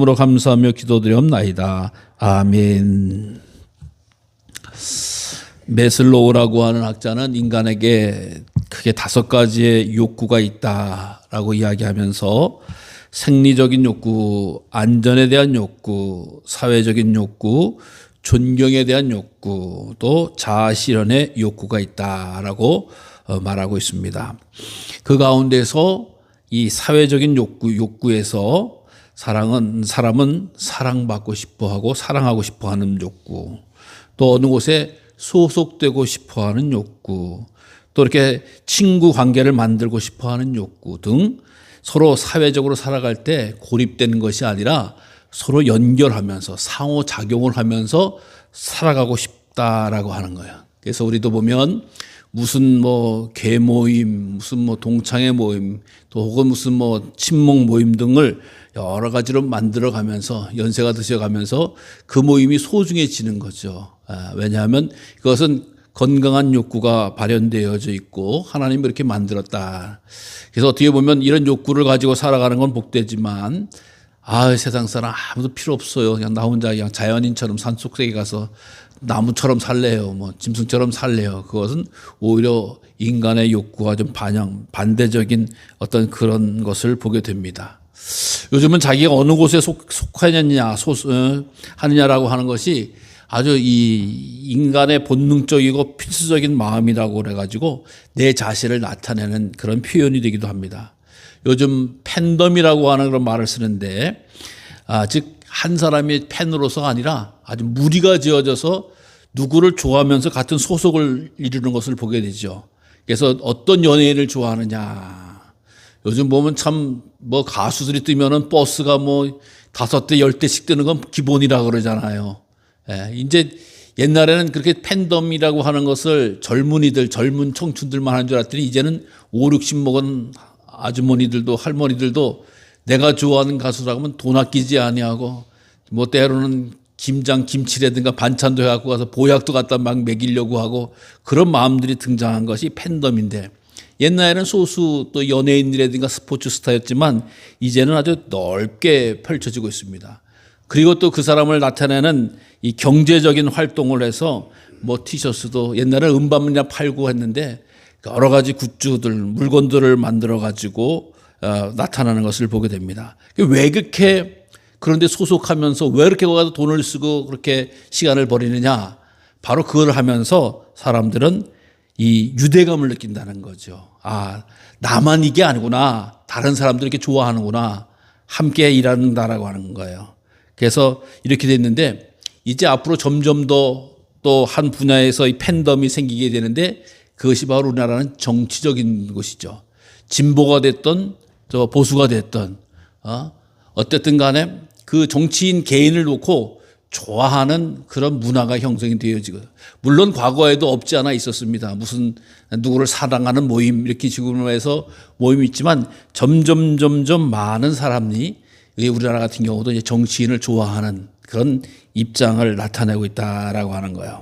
으로 감사하며 기도드리옵나이다. 아멘. 메슬로우라고 하는 학자는 인간에게 크게 5가지의 욕구가 있다라고 이야기하면서 생리적인 욕구, 안전에 대한 욕구, 사회적인 욕구, 존경에 대한 욕구, 또 자아 실현의 욕구가 있다라고 말하고 있습니다. 그 가운데서 이 사회적인 욕구에서 사람은 사랑받고 싶어하고 사랑하고 싶어하는 욕구, 또 어느 곳에 소속되고 싶어하는 욕구, 또 이렇게 친구 관계를 만들고 싶어하는 욕구 등 서로 사회적으로 살아갈 때 고립되는 것이 아니라 서로 연결하면서 상호작용을 하면서 살아가고 싶다라고 하는 거예요. 그래서 우리도 보면 무슨 개 모임, 무슨 동창회 모임, 또 혹은 무슨 친목 모임 등을 여러 가지로 만들어 가면서 연세가 드셔가면서 그 모임이 소중해지는 거죠. 왜냐하면 그것은 건강한 욕구가 발현되어져 있고 하나님이 이렇게 만들었다. 그래서 어떻게 보면 이런 욕구를 가지고 살아가는 건 복되지만 세상 사람 아무도 필요 없어요. 그냥 나 혼자 그냥 자연인처럼 산속세계 가서 나무처럼 살래요. 짐승처럼 살래요. 그것은 오히려 인간의 욕구와 좀 반대적인 어떤 그런 것을 보게 됩니다. 요즘은 자기가 어느 곳에 하느냐라고 하는 것이 아주 이 인간의 본능적이고 필수적인 마음이라고 그래가지고 내 자신을 나타내는 그런 표현이 되기도 합니다. 요즘 팬덤이라고 하는 그런 말을 쓰는데, 즉 한 사람이 팬으로서가 아니라 아주 무리가 지어져서 누구를 좋아하면서 같은 소속을 이루는 것을 보게 되죠. 그래서 어떤 연예인을 좋아하느냐. 요즘 보면 참 가수들이 뜨면은 버스가 5대, 10대씩 뜨는 건 기본이라 그러잖아요. 이제 옛날에는 그렇게 팬덤이라고 하는 것을 젊은 청춘들만 하는 줄 알았더니 이제는 5, 60 먹은 아주머니들도 할머니들도 내가 좋아하는 가수라고 하면 돈 아끼지 아니하고 때로는 김치라든가 반찬도 해갖고 가서 보약도 갖다 막 먹이려고 하고 그런 마음들이 등장한 것이 팬덤인데, 옛날에는 소수 또 연예인이라든가 스포츠 스타였지만 이제는 아주 넓게 펼쳐지고 있습니다. 그리고 또 그 사람을 나타내는 이 경제적인 활동을 해서 티셔츠도 옛날에 음반이나 팔고 했는데 여러 가지 굿즈들, 물건들을 만들어 가지고 나타나는 것을 보게 됩니다. 왜 그렇게 그런데 소속하면서 왜 이렇게 가서 돈을 쓰고 그렇게 시간을 버리느냐? 바로 그걸 하면서 사람들은 이 유대감을 느낀다는 거죠. 나만 이게 아니구나. 다른 사람들 이렇게 좋아하는구나. 함께 일한다라고 하는 거예요. 그래서 이렇게 됐는데 이제 앞으로 점점 더 또 한 분야에서 이 팬덤이 생기게 되는데 그것이 바로 우리나라는 정치적인 것이죠. 진보가 됐던 저 보수가 됐던 어쨌든 간에 그 정치인 개인을 놓고 좋아하는 그런 문화가 형성이 되어지고, 물론 과거에도 없지 않아 있었습니다. 무슨 누구를 사랑하는 모임 이렇게 식으로 해서 모임이 있지만 점점 많은 사람이 우리나라 같은 경우도 이제 정치인을 좋아하는 그런 입장을 나타내고 있다라고 하는 거예요.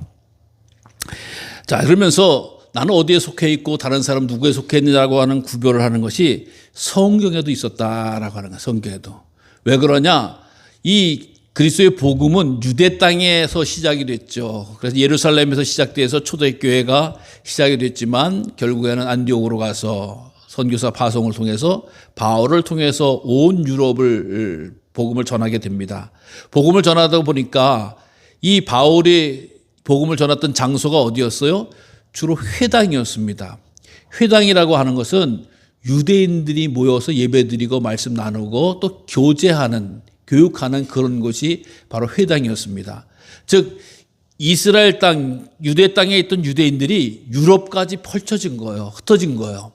자, 그러면서 나는 어디에 속해 있고 다른 사람 누구에 속해 있느냐고 하는 구별을 하는 것이 성경에도 있었다라고 하는 거예요. 성경에도. 왜 그러냐? 이 그리스도의 복음은 유대 땅에서 시작이 됐죠. 그래서 예루살렘에서 시작돼서 초대교회가 시작이 됐지만 결국에는 안디옥으로 가서 선교사 파송을 통해서 바울을 통해서 온 유럽을 복음을 전하게 됩니다. 복음을 전하다 보니까 이 바울이 복음을 전했던 장소가 어디였어요? 주로 회당이었습니다. 회당이라고 하는 것은 유대인들이 모여서 예배드리고 말씀 나누고 또 교육하는 그런 곳이 바로 회당이었습니다. 즉 이스라엘 땅, 유대 땅에 있던 유대인들이 유럽까지 펼쳐진 거예요. 흩어진 거예요.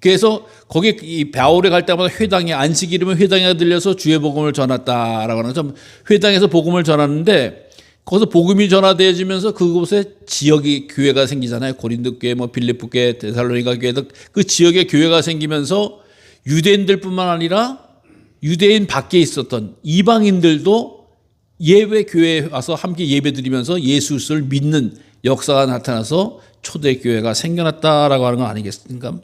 그래서 거기 이 바울이 갈 때마다 회당에 안식일이면 회당에 들려서 주의 복음을 전했다라고 하는 좀 회당에서 복음을 전하는데 거기서 복음이 전화되어지면서 그곳에 지역이 교회가 생기잖아요. 고린도 교회, 빌립보 교회, 데살로니가 교회 등 그 지역에 교회가 생기면서 유대인들뿐만 아니라 유대인 밖에 있었던 이방인들도 예배 교회에 와서 함께 예배드리면서 예수를 믿는 역사가 나타나서 초대교회가 생겨났다라고 하는 거 아니겠습니까?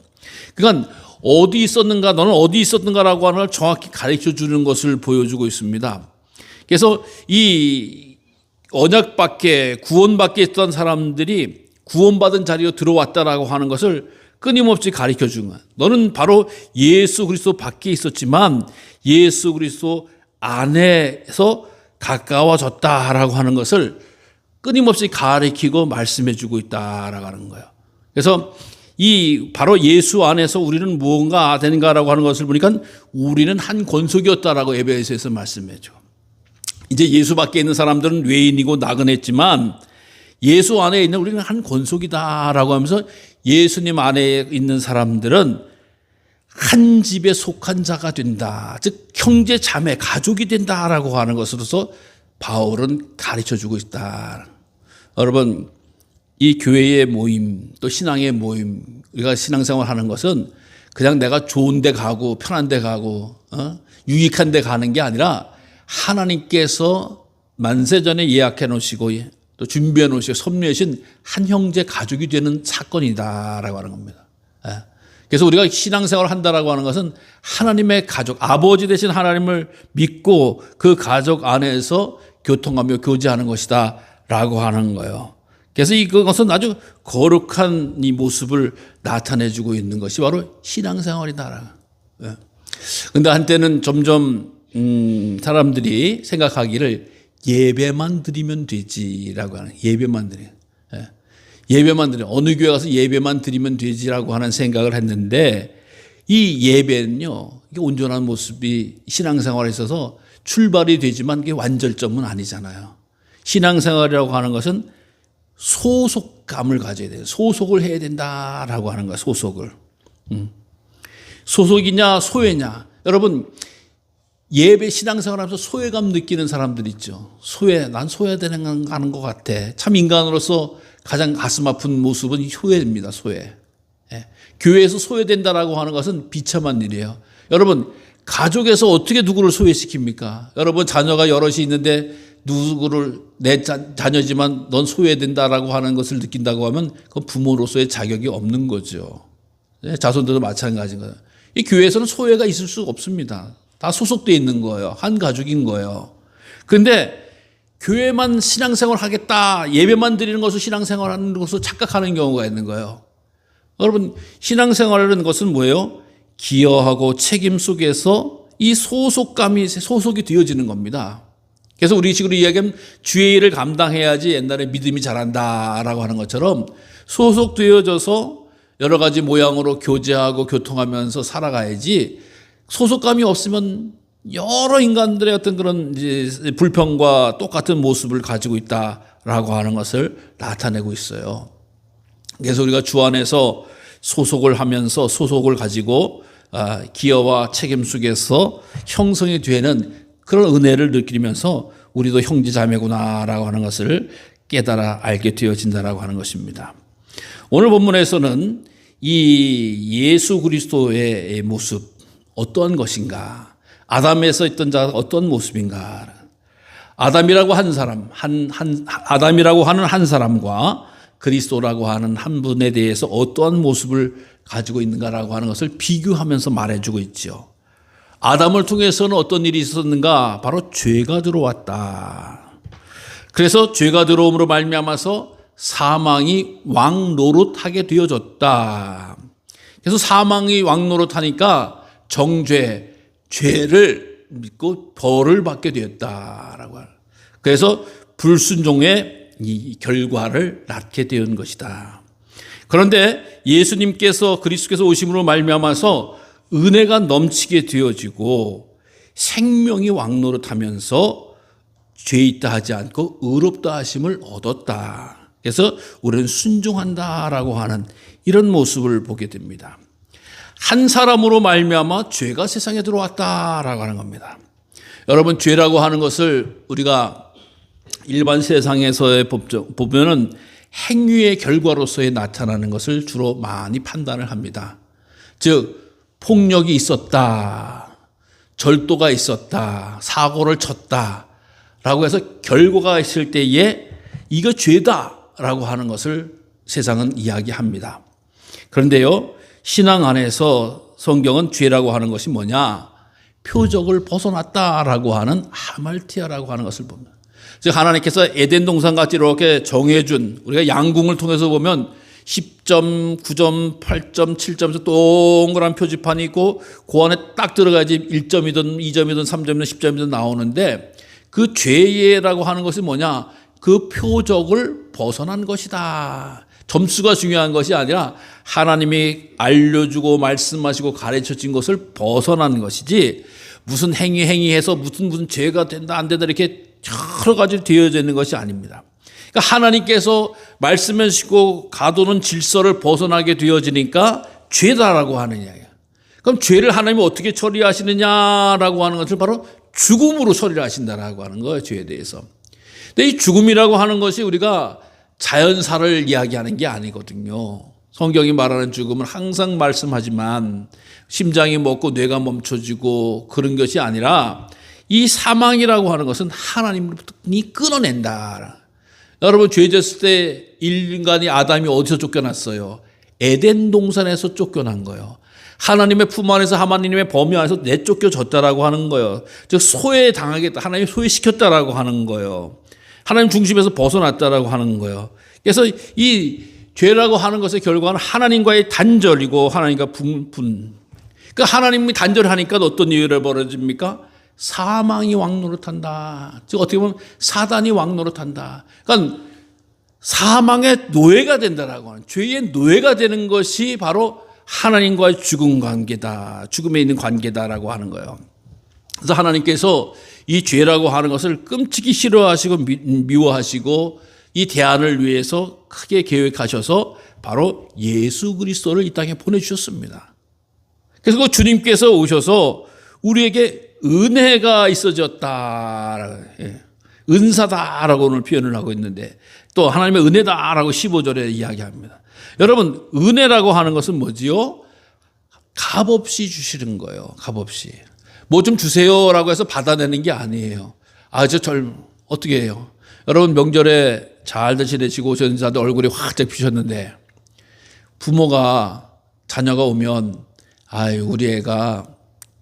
그러니까 어디 있었는가, 너는 어디 있었는가라고 하는 걸 정확히 가르쳐 주는 것을 보여주고 있습니다. 그래서 이 언약밖에, 구원밖에 있던 사람들이 구원받은 자리로 들어왔다라고 하는 것을 끊임없이 가르쳐 준 거야. 너는 바로 예수 그리스도 밖에 있었지만 예수 그리스도 안에서 가까워졌다라고 하는 것을 끊임없이 가르치고 말씀해 주고 있다라고 하는 거예요. 그래서 이 바로 예수 안에서 우리는 무언가 되는가라고 하는 것을 보니까 우리는 한 권속이었다라고 에베소에서 말씀해 줘. 이제 예수 밖에 있는 사람들은 외인이고 나그네지만 예수 안에 있는 우리는 한 권속이다라고 하면서 예수님 안에 있는 사람들은 한 집에 속한 자가 된다. 즉 형제 자매 가족이 된다라고 하는 것으로서 바울은 가르쳐 주고 있다. 여러분, 이 교회의 모임, 또 신앙의 모임, 우리가 신앙생활 하는 것은 그냥 내가 좋은 데 가고 편한 데 가고 유익한 데 가는 게 아니라 하나님께서 만세전에 예약해 놓으시고 또 준비해 놓으시고 섭리하신 한 형제 가족이 되는 사건이다라고 하는 겁니다. 그래서 우리가 신앙생활을 한다라고 하는 것은 하나님의 가족, 아버지 되신 하나님을 믿고 그 가족 안에서 교통하며 교제하는 것이다 라고 하는 거예요. 그래서 이것은 아주 거룩한 이 모습을 나타내주고 있는 것이 바로 신앙생활이다. 그런데 한때는 점점 사람들이 생각하기를 예배만 드리면 되지라고 하는, 예배만 드려. 예배만 드려. 어느 교회 가서 예배만 드리면 되지라고 하는 생각을 했는데 이 예배는요, 이게 온전한 모습이 신앙생활에 있어서 출발이 되지만 그게 완절점은 아니잖아요. 신앙생활이라고 하는 것은 소속감을 가져야 돼요. 소속을 해야 된다라고 하는 거야, 소속을. 소속이냐, 소외냐. 여러분, 예배 신앙생활 하면서 소외감 느끼는 사람들 있죠. 난 소외되는 것 같아. 참 인간으로서 가장 가슴 아픈 모습은 소외입니다, 소외. 교회에서 소외된다라고 하는 것은 비참한 일이에요. 여러분, 가족에서 어떻게 누구를 소외시킵니까? 여러분, 자녀가 여럿이 있는데 누구를 내 자녀지만 넌 소외된다라고 하는 것을 느낀다고 하면 그건 부모로서의 자격이 없는 거죠. 자손들도 마찬가지인 거예요. 이 교회에서는 소외가 있을 수 없습니다. 다 소속되어 있는 거예요. 한 가족인 거예요. 그런데 교회만 신앙생활 하겠다, 예배만 드리는 것을 신앙생활 하는 것으로 착각하는 경우가 있는 거예요. 여러분, 신앙생활이라는 것은 뭐예요? 기여하고 책임 속에서 이 소속이 되어지는 겁니다. 그래서 우리 식으로 이야기하면 주의 일을 감당해야지 옛날에 믿음이 자란다라고 하는 것처럼 소속되어져서 여러 가지 모양으로 교제하고 교통하면서 살아가야지, 소속감이 없으면 여러 인간들의 어떤 그런 이제 불평과 똑같은 모습을 가지고 있다라고 하는 것을 나타내고 있어요. 그래서 우리가 주 안에서 소속을 하면서 소속을 가지고 기여와 책임 속에서 형성이 되는 그런 은혜를 느끼면서 우리도 형제 자매구나라고 하는 것을 깨달아 알게 되어진다라고 하는 것입니다. 오늘 본문에서는 이 예수 그리스도의 모습, 어떠한 것인가? 아담에서 있던 자가 어떤 모습인가? 아담이라고 한 사람, 아담이라고 하는 한 사람과 그리스도라고 하는 한 분에 대해서 어떠한 모습을 가지고 있는가라고 하는 것을 비교하면서 말해주고 있죠. 아담을 통해서는 어떤 일이 있었는가? 바로 죄가 들어왔다. 그래서 죄가 들어옴으로 말미암아서 사망이 왕노릇하게 되어졌다. 그래서 사망이 왕노릇하니까 정죄, 죄를 믿고 벌을 받게 되었다라고 하는. 그래서 불순종의 이 결과를 낳게 된 것이다. 그런데 예수님께서 그리스도께서 오심으로 말미암아서 은혜가 넘치게 되어지고 생명이 왕노릇하면서 죄 있다 하지 않고 의롭다 하심을 얻었다. 그래서 우리는 순종한다라고 하는 이런 모습을 보게 됩니다. 한 사람으로 말미암아 죄가 세상에 들어왔다라고 하는 겁니다. 여러분, 죄라고 하는 것을 우리가 일반 세상에서의 보면은 행위의 결과로서의 나타나는 것을 주로 많이 판단을 합니다. 즉, 폭력이 있었다, 절도가 있었다, 사고를 쳤다라고 해서 결과가 있을 때에 이거 죄다라고 하는 것을 세상은 이야기합니다. 그런데요, 신앙 안에서 성경은 죄라고 하는 것이 뭐냐? 표적을 벗어났다라고 하는 하말티아라고 하는 것을 봅니다. 즉 하나님께서 에덴 동산같이 이렇게 정해준, 우리가 양궁을 통해서 보면 10점, 9점, 8점, 7점에서 동그란 표지판이 있고 그 안에 딱 들어가야지 1점이든 2점이든 3점이든 10점이든 나오는데, 그 죄라고 하는 것이 뭐냐? 그 표적을 벗어난 것이다. 점수가 중요한 것이 아니라 하나님이 알려주고 말씀하시고 가르쳐진 것을 벗어난 것이지, 무슨 행위해서 무슨 죄가 된다 안 된다 이렇게 여러 가지 되어져 있는 것이 아닙니다. 그러니까 하나님께서 말씀해 주시고 가두는 질서를 벗어나게 되어지니까 죄다라고 하는 이야기예요. 그럼 죄를 하나님이 어떻게 처리하시느냐라고 하는 것을 바로 죽음으로 처리를 하신다라고 하는 거예요, 죄에 대해서. 근데 이 죽음이라고 하는 것이 우리가 자연사를 이야기하는 게 아니거든요. 성경이 말하는 죽음은 항상 말씀하지만 심장이 멎고 뇌가 멈춰지고 그런 것이 아니라, 이 사망이라고 하는 것은 하나님으로부터 끊어낸다. 여러분, 죄 졌을 때 인간이 아담이 어디서 쫓겨났어요? 에덴 동산에서 쫓겨난 거예요. 하나님의 품 안에서, 하나님의 범위 안에서 내쫓겨졌다라고 하는 거예요. 즉 소외당하겠다, 하나님이 소외시켰다라고 하는 거예요. 하나님 중심에서 벗어났다라고 하는 거예요. 그래서 이 죄라고 하는 것의 결과는 하나님과의 단절이고 하나님과 분. 그러니까 하나님이 단절하니까 어떤 일이 벌어집니까? 사망이 왕노릇한다. 즉 어떻게 보면 사단이 왕노릇한다. 그러니까 사망의 노예가 된다라고 하는, 죄의 노예가 되는 것이 바로 하나님과의 죽음 관계다, 죽음에 있는 관계다라고 하는 거예요. 그래서 하나님께서 이 죄라고 하는 것을 끔찍이 싫어하시고 미워하시고 이 대안을 위해서 크게 계획하셔서 바로 예수 그리스도를 이 땅에 보내주셨습니다. 그래서 그 주님께서 오셔서 우리에게 은혜가 있어졌다, 은사다라고 오늘 표현을 하고 있는데, 또 하나님의 은혜다라고 15절에 이야기합니다. 여러분, 은혜라고 하는 것은 뭐지요? 값없이 주시는 거예요. 값없이. 뭐 좀 주세요라고 해서 받아내는 게 아니에요. 어떻게 해요? 여러분, 명절에 잘들 지내시고 오셨는 자들 얼굴이 확 피셨는데, 부모가 자녀가 오면 우리 애가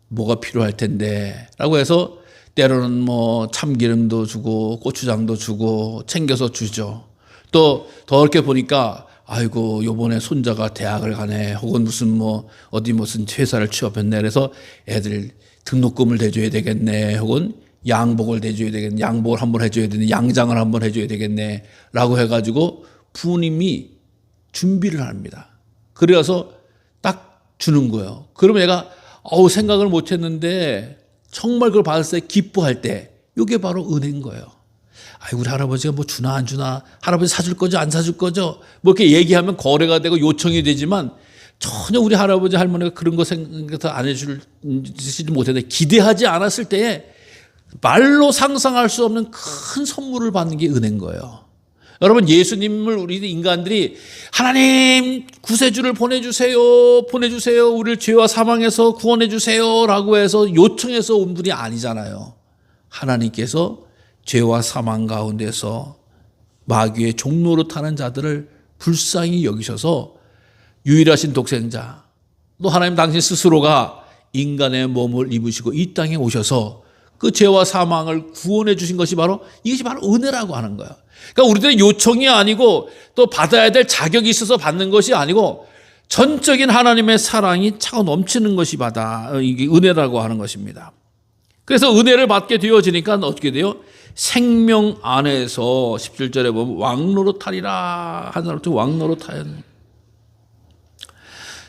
뭐가 필요할 텐데 라고 해서 때로는 뭐 참기름도 주고 고추장도 주고 챙겨서 주죠. 또 더 이렇게 보니까 아이고 요번에 손자가 대학을 가네, 혹은 무슨 무슨 회사를 취업했네, 그래서 애들 등록금을 대줘야 되겠네, 혹은 양복을 대줘야 되겠네, 양복을 한번 해줘야 되겠네, 양장을 한번 해줘야 되겠네 라고 해가지고 부모님이 준비를 합니다. 그래서 딱 주는 거예요. 그러면 얘가 생각을 못 했는데 정말 그걸 받았을 때 기뻐할 때, 이게 바로 은혜인 거예요. 우리 할아버지가 뭐 주나 안 주나, 할아버지 사줄 거죠 안 사줄 거죠, 뭐 이렇게 얘기하면 거래가 되고 요청이 되지만, 전혀 우리 할아버지 할머니가 그런 거 생각해서 안 해주지 못했는데, 기대하지 않았을 때에 말로 상상할 수 없는 큰 선물을 받는 게 은혜인 거예요. 여러분, 예수님을 우리 인간들이 하나님 구세주를 보내주세요, 우리를 죄와 사망에서 구원해주세요 라고 해서 요청해서 온 분이 아니잖아요. 하나님께서 죄와 사망 가운데서 마귀의 종로로 타는 자들을 불쌍히 여기셔서 유일하신 독생자, 또 하나님 당신 스스로가 인간의 몸을 입으시고 이 땅에 오셔서 그 죄와 사망을 구원해 주신 것이 바로, 이것이 바로 은혜라고 하는 거예요. 그러니까 우리들의 요청이 아니고 또 받아야 될 자격이 있어서 받는 것이 아니고, 전적인 하나님의 사랑이 차고 넘치는 것이 이게 은혜라고 하는 것입니다. 그래서 은혜를 받게 되어지니까 어떻게 돼요? 생명 안에서 17절에 보면 왕노릇하리라, 한 사람 좀 왕노릇하여.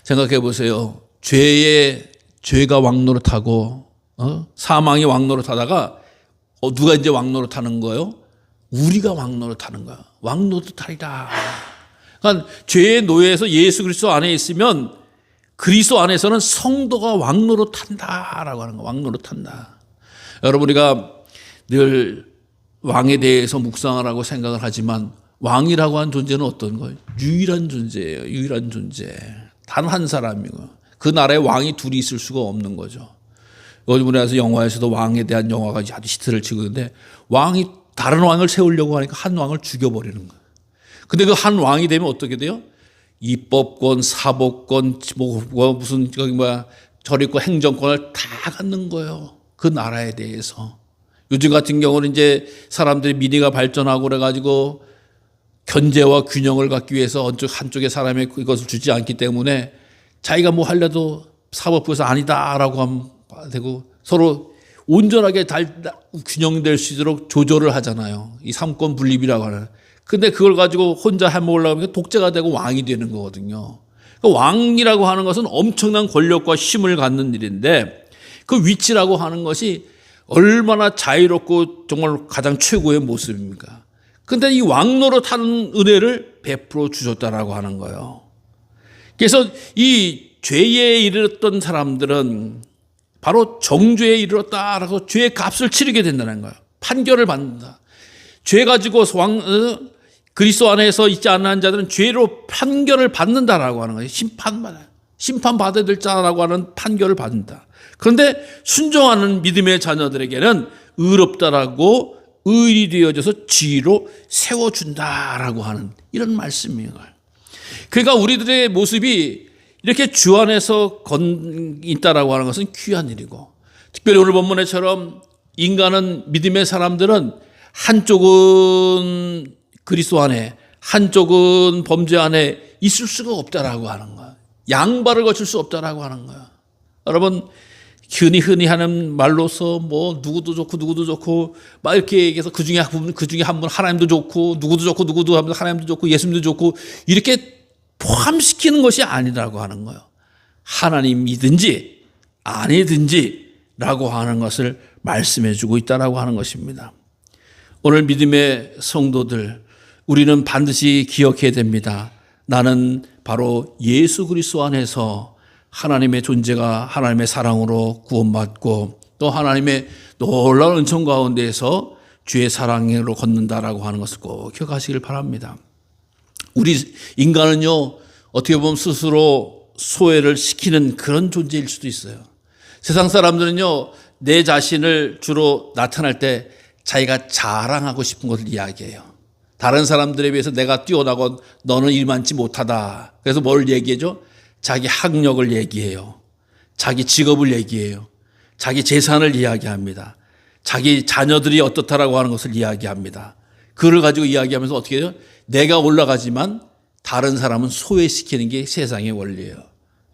생각해 보세요. 죄가 왕노릇하고 사망이 왕노릇하다가 누가 이제 왕노릇하는 거예요? 우리가 왕노릇하는 거야. 왕노릇하리라. 그러니까 죄의 노예에서 예수 그리스도 안에 있으면 그리스도 안에서는 성도가 왕노릇한다라고 하는 거야. 왕노릇한다. 여러분, 우리가 늘 왕에 대해서 묵상하라고 생각을 하지만, 왕이라고 하는 존재는 어떤 거예요? 유일한 존재예요. 유일한 존재. 단 한 사람이고, 그 나라에 왕이 둘이 있을 수가 없는 거죠. 요즘 우리나라에서 영화에서도 왕에 대한 영화가 아주 히트를 치고 있는데, 왕이 다른 왕을 세우려고 하니까 한 왕을 죽여버리는 거예요. 근데 그 한 왕이 되면 어떻게 돼요? 입법권, 사법권, 무슨 저리권 행정권을 다 갖는 거예요. 그 나라에 대해서. 요즘 같은 경우는 이제 사람들이 미래가 발전하고 그래가지고 견제와 균형을 갖기 위해서 한쪽의 사람이 이것을 주지 않기 때문에 자기가 뭐 하려도 사법부에서 아니다라고 하면 되고 서로 온전하게 균형될 수 있도록 조절을 하잖아요. 이 삼권 분립이라고 하는. 근데 그걸 가지고 혼자 해먹으려고 하면 독재가 되고 왕이 되는 거거든요. 그러니까 왕이라고 하는 것은 엄청난 권력과 힘을 갖는 일인데 그 위치라고 하는 것이 얼마나 자유롭고 정말 가장 최고의 모습입니까? 근데 이 왕노릇하는 은혜를 베풀어 주셨다라고 하는 거예요. 그래서 이 죄에 이르렀던 사람들은 바로 정죄에 이르렀다라고 죄의 값을 치르게 된다는 거예요. 판결을 받는다. 죄 가지고 그리스도 안에서 있지 않는 자들은 죄로 판결을 받는다라고 하는 거예요. 심판받아야 될 자라고 하는 판결을 받는다. 그런데 순종하는 믿음의 자녀들에게는 의롭다라고 의리 되어져서 지위로 세워준다라고 하는 이런 말씀이에요. 그러니까 우리들의 모습이 이렇게 주 안에서 있다라고 하는 것은 귀한 일이고, 특별히 오늘 본문에처럼 인간은 믿음의 사람들은 한쪽은 그리스도 안에 한쪽은 범죄 안에 있을 수가 없다라고 하는 거야. 양발을 거칠 수 없다라고 하는 거야. 여러분 흔히 하는 말로서 뭐 누구도 좋고 막 이렇게 얘기해서 그 중에 한 분 하나님도 좋고 누구도 하면 하나님도 좋고 예수님도 좋고 이렇게 포함시키는 것이 아니라고 하는 거예요. 하나님이든지 아니든지라고 하는 것을 말씀해 주고 있다라고 하는 것입니다. 오늘 믿음의 성도들, 우리는 반드시 기억해야 됩니다. 나는 바로 예수 그리스도 안에서 하나님의 존재가 하나님의 사랑으로 구원받고 또 하나님의 놀라운 은총 가운데에서 주의 사랑으로 걷는다라고 하는 것을 꼭 기억하시길 바랍니다. 우리 인간은요, 어떻게 보면 스스로 소외를 시키는 그런 존재일 수도 있어요. 세상 사람들은요, 내 자신을 주로 나타날 때 자기가 자랑하고 싶은 것을 이야기해요. 다른 사람들에 비해서 내가 뛰어나고 너는 이만치 못하다. 그래서 뭘 얘기해줘? 자기 학력을 얘기해요. 자기 직업을 얘기해요. 자기 재산을 이야기합니다. 자기 자녀들이 어떻다라고 하는 것을 이야기합니다. 그걸 가지고 이야기하면서 어떻게 해요? 내가 올라가지만 다른 사람은 소외시키는 게 세상의 원리예요.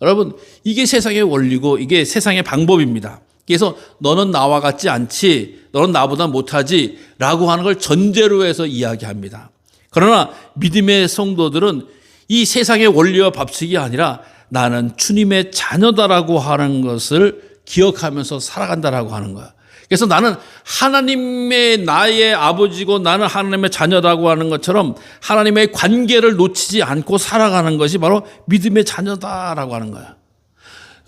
여러분, 이게 세상의 원리고 이게 세상의 방법입니다. 그래서 너는 나와 같지 않지, 너는 나보다 못하지 라고 하는 걸 전제로 해서 이야기합니다. 그러나 믿음의 성도들은 이 세상의 원리와 법칙이 아니라 나는 주님의 자녀다라고 하는 것을 기억하면서 살아간다라고 하는 거야. 그래서 나는 하나님의 나의 아버지고 나는 하나님의 자녀라고 하는 것처럼 하나님의 관계를 놓치지 않고 살아가는 것이 바로 믿음의 자녀다라고 하는 거야.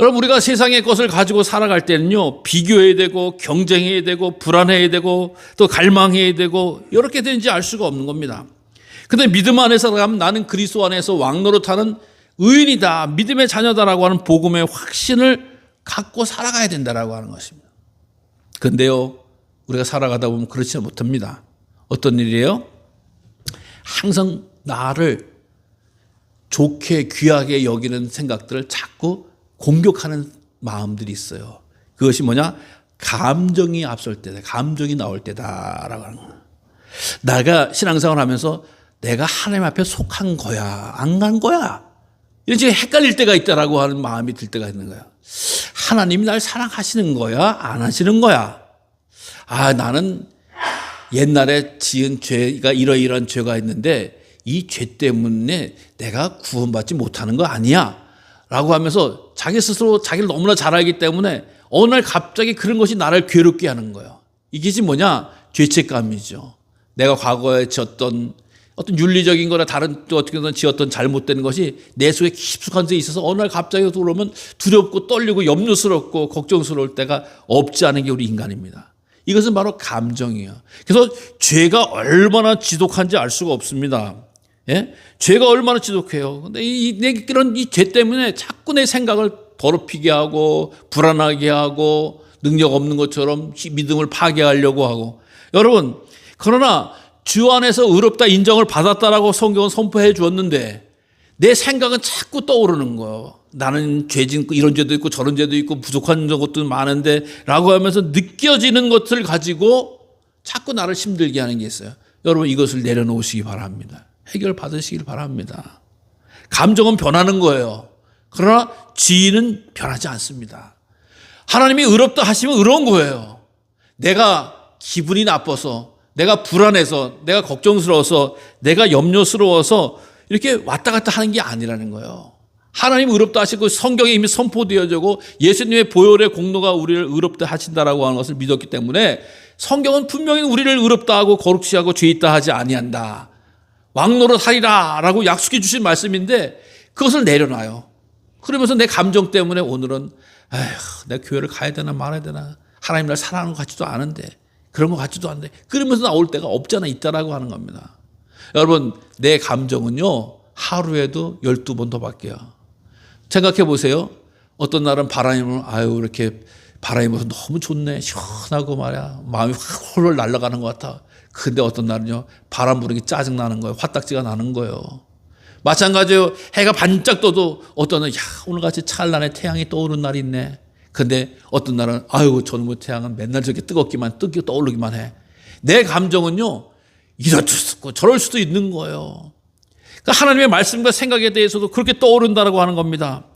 여러분, 우리가 세상의 것을 가지고 살아갈 때는요, 비교해야 되고 경쟁해야 되고 불안해야 되고 또 갈망해야 되고 이렇게 되는지 알 수가 없는 겁니다. 근데 믿음 안에서 가면 나는 그리스도 안에서 왕노릇하는 의인이다, 믿음의 자녀다라고 하는 복음의 확신을 갖고 살아가야 된다라고 하는 것입니다. 근데요, 우리가 살아가다 보면 그렇지 못합니다. 어떤 일이에요? 항상 나를 좋게 귀하게 여기는 생각들을 자꾸 공격하는 마음들이 있어요. 그것이 뭐냐? 감정이 앞설 때다. 감정이 나올 때다라고 하는 거예요. 내가 신앙생활을 하면서 내가 하나님 앞에 속한 거야, 안 간 거야, 이런 식으로 헷갈릴 때가 있다라고 하는 마음이 들 때가 있는 거야. 하나님이 날 사랑하시는 거야, 안 하시는 거야? 아, 나는 옛날에 지은 죄가 이러이러한 죄가 있는데 이 죄 때문에 내가 구원받지 못하는 거 아니야 라고 하면서 자기 스스로 자기를 너무나 잘 알기 때문에 어느 날 갑자기 그런 것이 나를 괴롭게 하는 거예요. 이게 지금 뭐냐? 죄책감이죠. 내가 과거에 지었던 어떤 윤리적인 거나 다른 또 어떻게든 지었던 잘못된 것이 내 속에 깊숙한 데 있어서 어느 날 갑자기 들어오면 두렵고 떨리고 염려스럽고 걱정스러울 때가 없지 않은 게 우리 인간입니다. 이것은 바로 감정이에요. 그래서 죄가 얼마나 지독한지 알 수가 없습니다. 예? 죄가 얼마나 지독해요. 근데 이런 이 죄 때문에 자꾸 내 생각을 더럽히게 하고 불안하게 하고 능력 없는 것처럼 믿음을 파괴하려고 하고. 여러분, 그러나 주 안에서 의롭다 인정을 받았다라고 성경은 선포해 주었는데 내 생각은 자꾸 떠오르는 거예요. 나는 죄 짓고 이런 죄도 있고 저런 죄도 있고 부족한 것도 많은데 라고 하면서 느껴지는 것을 가지고 자꾸 나를 힘들게 하는 게 있어요. 여러분 이것을 내려놓으시기 바랍니다. 해결 받으시길 바랍니다. 감정은 변하는 거예요. 그러나 지인은 변하지 않습니다. 하나님이 의롭다 하시면 의로운 거예요. 내가 기분이 나빠서, 내가 불안해서, 내가 걱정스러워서, 내가 염려스러워서 이렇게 왔다 갔다 하는 게 아니라는 거예요. 하나님 의롭다 하시고 성경에 이미 선포되어지고 예수님의 보혈의 공로가 우리를 의롭다 하신다라고 하는 것을 믿었기 때문에 성경은 분명히 우리를 의롭다 하고 거룩히 하고 죄 있다 하지 아니한다. 왕노릇하리라 라고 약속해 주신 말씀인데 그것을 내려놔요. 그러면서 내 감정 때문에 오늘은 내가 교회를 가야 되나 말아야 되나, 하나님 날 사랑하는 것 같지도 않은데, 그런 것 같지도 않은데, 그러면서 나올 때가 없잖아 있다라고 하는 겁니다. 여러분 내 감정은요 하루에도 12번 더 바뀌어요. 생각해 보세요. 어떤 날은 바람이 불면 이렇게 바람이 불어서 너무 좋네, 시원하고 말이야, 마음이 확 홀홀 날아가는 것 같아. 근데 어떤 날은요 바람 부는 게 짜증나는 거예요. 화딱지가 나는 거예요. 마찬가지로 해가 반짝 떠도 어떤 날은 오늘같이 찬란해 태양이 떠오르는 날이 있네. 근데 어떤 날은 저놈의 태양은 맨날 저렇게 뜨겁기만 떠오르기만 해. 내 감정은요 이럴 수도 있고 저럴 수도 있는 거예요. 그러니까 하나님의 말씀과 생각에 대해서도 그렇게 떠오른다라고 하는 겁니다.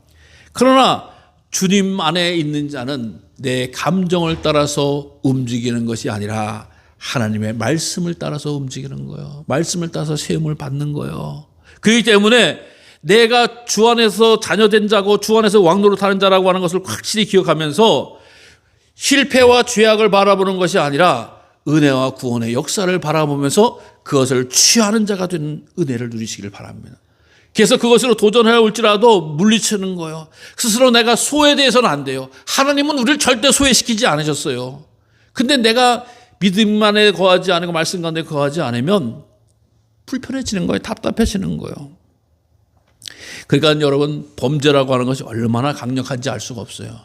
그러나 주님 안에 있는 자는 내 감정을 따라서 움직이는 것이 아니라 하나님의 말씀을 따라서 움직이는 거예요. 말씀을 따라서 세움을 받는 거예요. 그렇기 때문에 내가 주 안에서 자녀된 자고 주 안에서 왕노릇하는 자라고 하는 것을 확실히 기억하면서 실패와 죄악을 바라보는 것이 아니라 은혜와 구원의 역사를 바라보면서 그것을 취하는 자가 되는 은혜를 누리시길 바랍니다. 그래서 그것으로 도전해 올지라도 물리치는 거예요. 스스로 내가 소외돼서는 안 돼요. 하나님은 우리를 절대 소외시키지 않으셨어요. 근데 내가 믿음 안에 거하지 않고 말씀 가운데 거하지 않으면 불편해지는 거예요. 답답해지는 거예요. 그러니까 여러분 범죄라고 하는 것이 얼마나 강력한지 알 수가 없어요.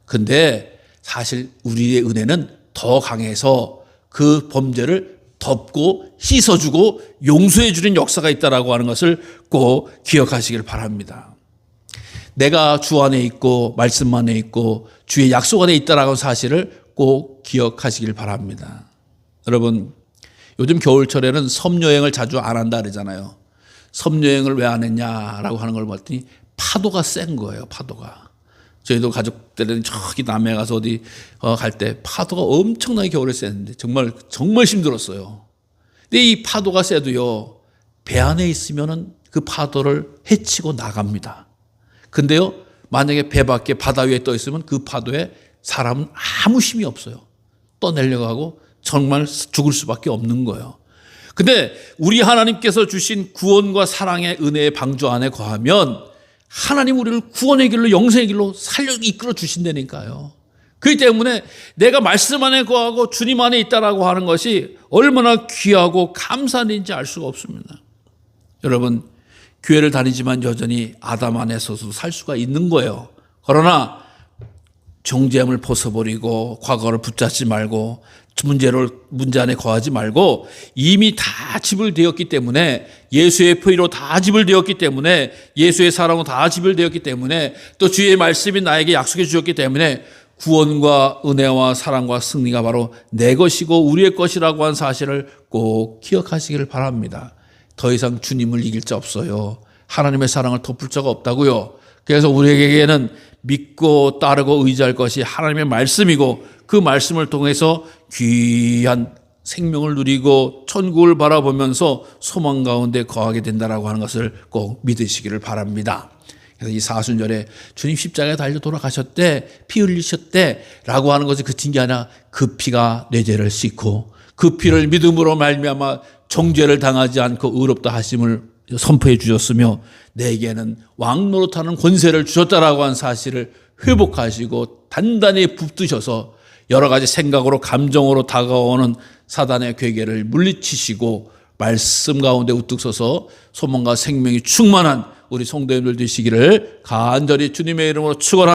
근데 사실 우리의 은혜는 더 강해서 그 범죄를 덮고 씻어주고 용서해주는 역사가 있다라고 하는 것을 꼭 기억하시길 바랍니다. 내가 주 안에 있고 말씀 안에 있고 주의 약속 안에 있다라고 하는 사실을 꼭 기억하시길 바랍니다. 여러분 요즘 겨울철에는 섬여행을 자주 안 한다 그러잖아요. 섬여행을 왜 안 했냐라고 하는 걸 봤더니 파도가 센 거예요. 파도가. 저희도 가족들은 저기 남해 가서 어디 갈 때 파도가 엄청나게 겨울에 셌는데 정말 힘들었어요. 근데 이 파도가 세도요 배 안에 있으면은 그 파도를 헤치고 나갑니다. 근데요 만약에 배 밖에 바다 위에 떠 있으면 그 파도에 사람은 아무 힘이 없어요. 떠내려고 하고 정말 죽을 수밖에 없는 거예요. 근데 우리 하나님께서 주신 구원과 사랑의 은혜의 방주 안에 거하면 하나님 우리를 구원의 길로 영생의 길로 이끌어 주신다니까요. 그렇기 때문에 내가 말씀 안에 거하고 주님 안에 있다라고 하는 것이 얼마나 귀하고 감사한 일인지 알 수가 없습니다. 여러분 교회를 다니지만 여전히 아담 안에서도 살 수가 있는 거예요. 그러나 정죄함을 벗어버리고 과거를 붙잡지 말고 문제 안에 거하지 말고 이미 다 지불되었기 때문에 예수의 피로 다 지불되었기 때문에 예수의 사랑으로 다 지불되었기 때문에 또 주의 말씀이 나에게 약속해 주셨기 때문에 구원과 은혜와 사랑과 승리가 바로 내 것이고 우리의 것이라고 한 사실을 꼭 기억하시기를 바랍니다. 더 이상 주님을 이길 자 없어요. 하나님의 사랑을 덮을 자가 없다고요. 그래서 우리에게는 믿고 따르고 의지할 것이 하나님의 말씀이고 그 말씀을 통해서 귀한 생명을 누리고 천국을 바라보면서 소망 가운데 거하게 된다라고 하는 것을 꼭 믿으시기를 바랍니다. 그래서 이 사순절에 주님 십자가에 달려 돌아가셨대, 피 흘리셨대 라고 하는 것이 그친 게 아니라 그 피가 내 죄를 씻고 그 피를 믿음으로 말미암아 정죄를 당하지 않고 의롭다 하심을 선포해 주셨으며 내게는 왕노릇하는 권세를 주셨다라고 한 사실을 회복하시고 단단히 붙드셔서 여러 가지 생각으로 감정으로 다가오는 사단의 괴계를 물리치시고 말씀 가운데 우뚝 서서 소망과 생명이 충만한 우리 성도님들 되시기를 간절히 주님의 이름으로 축원합니다.